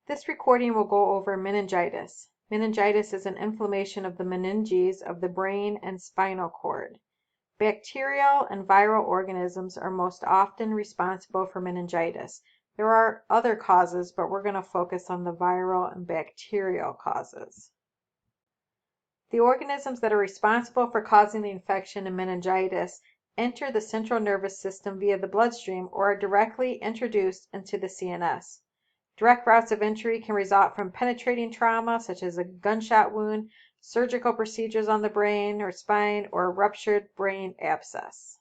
This recording will go over meningitis. Meningitis is an inflammation of the meninges of the brain and spinal cord. Bacterial and viral organisms are most often responsible for meningitis. There are other causes, but we're going to focus on the viral and bacterial causes. The organisms that are responsible for causing the infection in meningitis enter the central nervous system via the bloodstream or are directly introduced into the CNS. Direct routes of entry can result from penetrating trauma, such as a gunshot wound, surgical procedures on the brain or spine, or a ruptured brain abscess.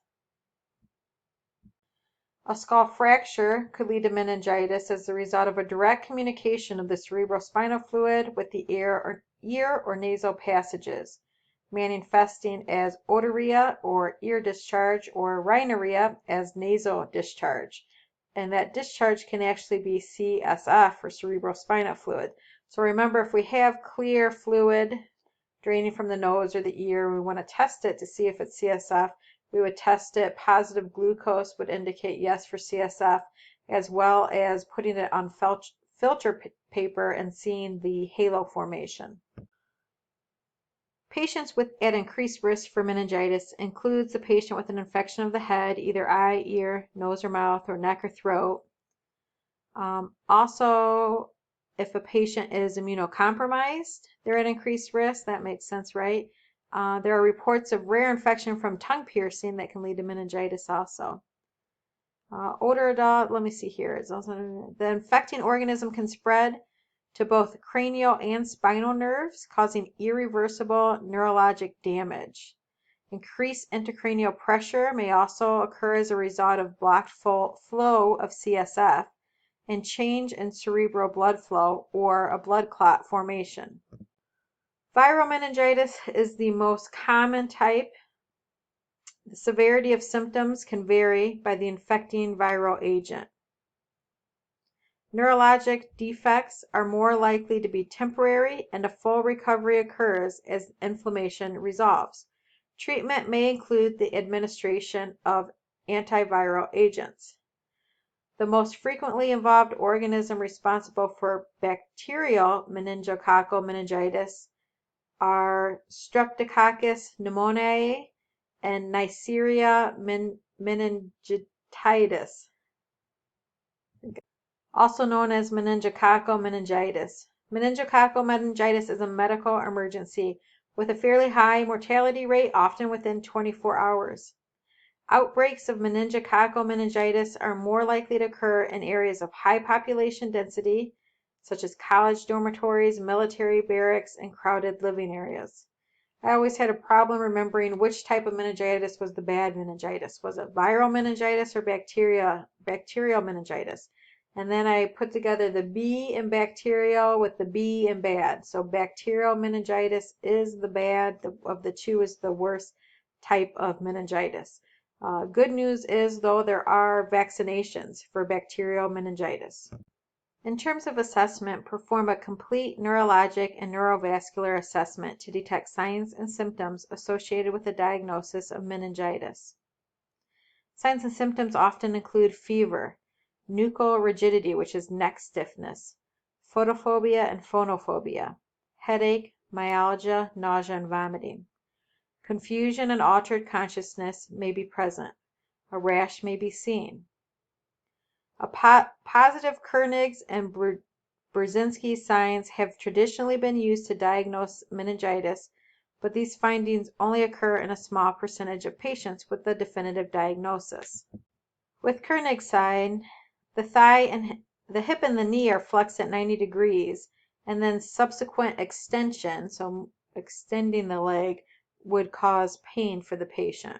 A skull fracture could lead to meningitis as the result of a direct communication of the cerebrospinal fluid with the ear or nasal passages, manifesting as otorrhea or ear discharge or rhinorrhea as nasal discharge. And that discharge can actually be CSF or cerebrospinal fluid. So remember, if we have clear fluid draining from the nose or the ear, we want to test it to see if it's CSF. We would test it. Positive glucose would indicate yes for CSF, as well as putting it on filter paper and seeing the halo formation. Patients at increased risk for meningitis includes the patient with an infection of the head, either eye, ear, nose or mouth, or neck or throat. Also, if a patient is immunocompromised, they're at increased risk. That makes sense, right? There are reports of rare infection from tongue piercing that can lead to meningitis also. Older adult, let me see here. It's also, the infecting organism can spread to both cranial and spinal nerves, causing irreversible neurologic damage. Increased intracranial pressure may also occur as a result of blocked flow of CSF and change in cerebral blood flow or a blood clot formation. Viral meningitis is the most common type. The severity of symptoms can vary by the infecting viral agent. Neurologic defects are more likely to be temporary, and a full recovery occurs as inflammation resolves. Treatment may include the administration of antiviral agents. The most frequently involved organism responsible for bacterial meningococcal meningitis are Streptococcus pneumoniae and Neisseria meningitidis, also known as meningococcal meningitis. Meningococcal meningitis is a medical emergency with a fairly high mortality rate, often within 24 hours. Outbreaks of meningococcal meningitis are more likely to occur in areas of high population density, such as college dormitories, military barracks, and crowded living areas. I always had a problem remembering which type of meningitis was the bad meningitis. Was it viral meningitis or bacterial meningitis? And then I put together the B in bacterial with the B in bad. So bacterial meningitis is the bad. Of the two is the worst type of meningitis. Good news is, though, there are vaccinations for bacterial meningitis. In terms of assessment, perform a complete neurologic and neurovascular assessment to detect signs and symptoms associated with the diagnosis of meningitis. Signs and symptoms often include fever, nuchal rigidity, which is neck stiffness, photophobia and phonophobia, headache, myalgia, nausea, and vomiting. Confusion and altered consciousness may be present. A rash may be seen. Positive Kernig's and Brzezinski signs have traditionally been used to diagnose meningitis, but these findings only occur in a small percentage of patients with a definitive diagnosis. With Kernig's sign, the thigh and the hip and the knee are flexed at 90 degrees, and then subsequent extension, so extending the leg, would cause pain for the patient.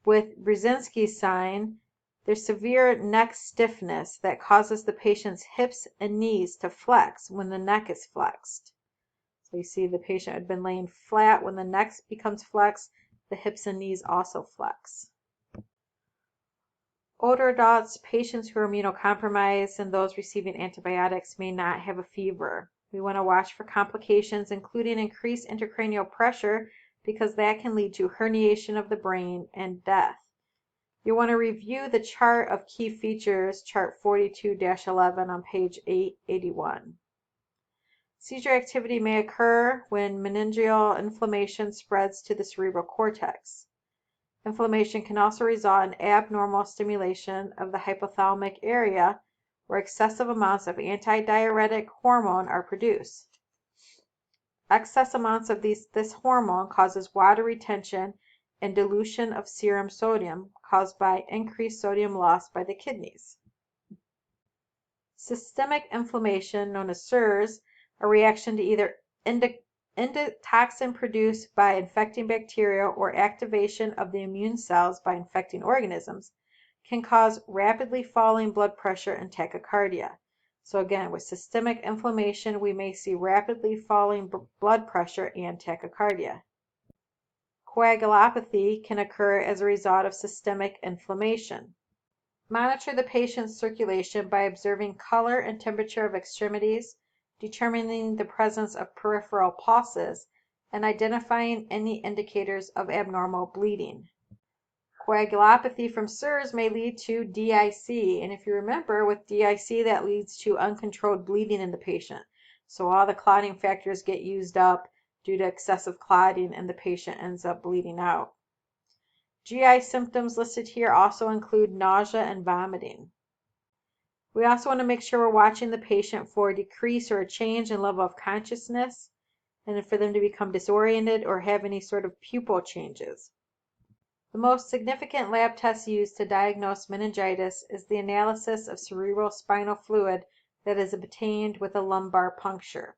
With Brzezinski's sign, there's severe neck stiffness that causes the patient's hips and knees to flex when the neck is flexed. So you see the patient had been laying flat. When the neck becomes flexed, the hips and knees also flex. Older adults, patients who are immunocompromised, and those receiving antibiotics may not have a fever. We want to watch for complications, including increased intracranial pressure, because that can lead to herniation of the brain and death. You want to review the chart of key features, chart 42-11 on page 881. Seizure activity may occur when meningeal inflammation spreads to the cerebral cortex. Inflammation can also result in abnormal stimulation of the hypothalamic area where excessive amounts of antidiuretic hormone are produced. Excess amounts of this hormone causes water retention and dilution of serum sodium caused by increased sodium loss by the kidneys. Systemic inflammation, known as SIRS, a reaction to either endotoxin produced by infecting bacteria or activation of the immune cells by infecting organisms, can cause rapidly falling blood pressure and tachycardia. So again, with systemic inflammation, we may see rapidly falling blood pressure and tachycardia. Coagulopathy can occur as a result of systemic inflammation. Monitor the patient's circulation by observing color and temperature of extremities, determining the presence of peripheral pulses, and identifying any indicators of abnormal bleeding. Coagulopathy from SIRS may lead to DIC, and if you remember, with DIC that leads to uncontrolled bleeding in the patient. So all the clotting factors get used up due to excessive clotting and the patient ends up bleeding out. GI symptoms listed here also include nausea and vomiting. We also want to make sure we're watching the patient for a decrease or a change in level of consciousness and for them to become disoriented or have any sort of pupil changes. The most significant lab test used to diagnose meningitis is the analysis of cerebral spinal fluid that is obtained with a lumbar puncture.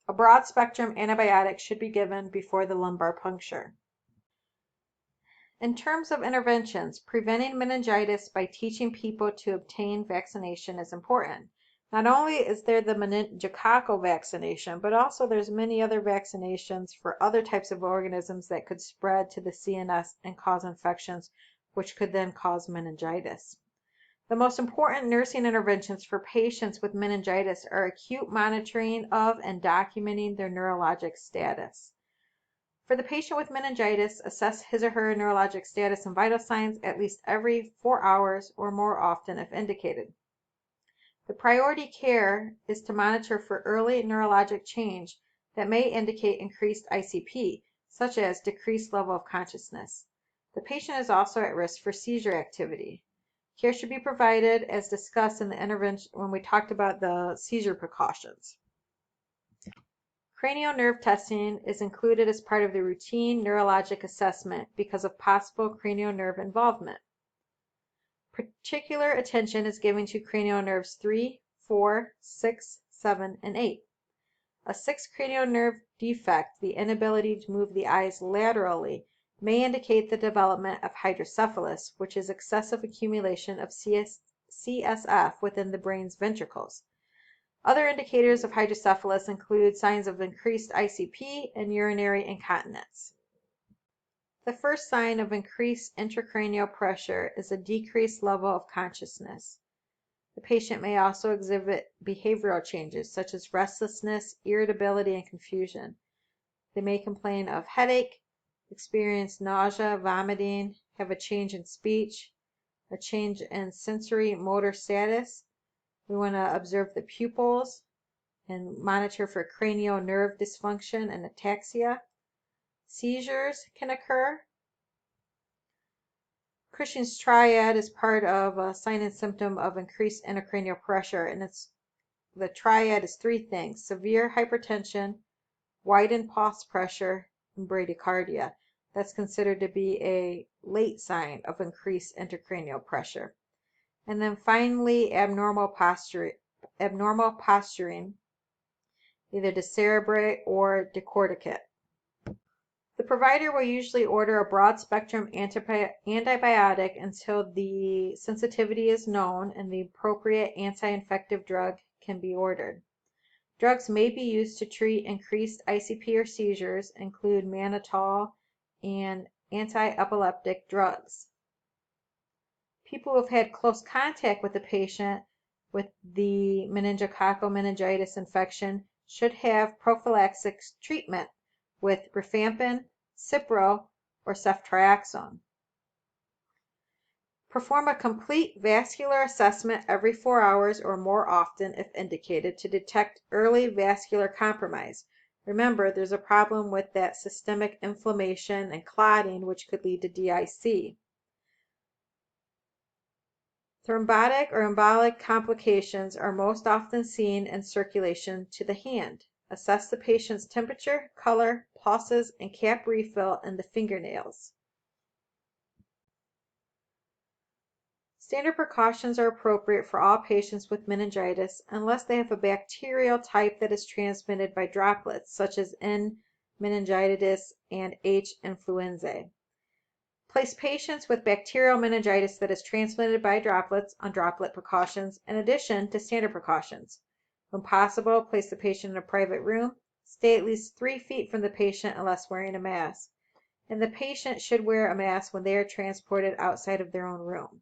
A broad-spectrum antibiotic should be given before the lumbar puncture. In terms of interventions, preventing meningitis by teaching people to obtain vaccination is important. Not only is there the meningococcal vaccination, but also there's many other vaccinations for other types of organisms that could spread to the CNS and cause infections, which could then cause meningitis. The most important nursing interventions for patients with meningitis are acute monitoring of and documenting their neurologic status. For the patient with meningitis, assess his or her neurologic status and vital signs at least every 4 hours or more often if indicated. The priority care is to monitor for early neurologic change that may indicate increased ICP, such as decreased level of consciousness. The patient is also at risk for seizure activity. Care should be provided as discussed in the intervention when we talked about the seizure precautions. Cranial nerve testing is included as part of the routine neurologic assessment because of possible cranial nerve involvement. Particular attention is given to cranial nerves 3, 4, 6, 7, and 8. A sixth cranial nerve defect, the inability to move the eyes laterally, may indicate the development of hydrocephalus, which is excessive accumulation of CSF within the brain's ventricles. Other indicators of hydrocephalus include signs of increased ICP and urinary incontinence. The first sign of increased intracranial pressure is a decreased level of consciousness. The patient may also exhibit behavioral changes such as restlessness, irritability, and confusion. They may complain of headache, experience nausea, vomiting, have a change in speech, a change in sensory motor status. We want to observe the pupils and monitor for cranial nerve dysfunction and ataxia. Seizures can occur. Cushing's triad is part of a sign and symptom of increased intracranial pressure, and the triad is 3 things: severe hypertension, widened pulse pressure, and bradycardia. That's considered to be a late sign of increased intracranial pressure. And then finally, abnormal posturing, either decerebrate or decorticate. The provider will usually order a broad-spectrum antibiotic until the sensitivity is known and the appropriate anti-infective drug can be ordered. Drugs may be used to treat increased ICP or seizures, include mannitol and anti-epileptic drugs. People who have had close contact with the patient with the meningococcal meningitis infection should have prophylactic treatment with rifampin, Cipro, or ceftriaxone. Perform a complete vascular assessment every 4 hours or more often if indicated to detect early vascular compromise. Remember, there's a problem with that systemic inflammation and clotting, which could lead to DIC. Thrombotic or embolic complications are most often seen in circulation to the hand. Assess the patient's temperature, color, pulses, and cap refill in the fingernails. Standard precautions are appropriate for all patients with meningitis unless they have a bacterial type that is transmitted by droplets, such as N. meningitis and H. influenzae. Place patients with bacterial meningitis that is transmitted by droplets on droplet precautions in addition to standard precautions. When possible, place the patient in a private room. Stay at least 3 feet from the patient unless wearing a mask. And the patient should wear a mask when they are transported outside of their own room.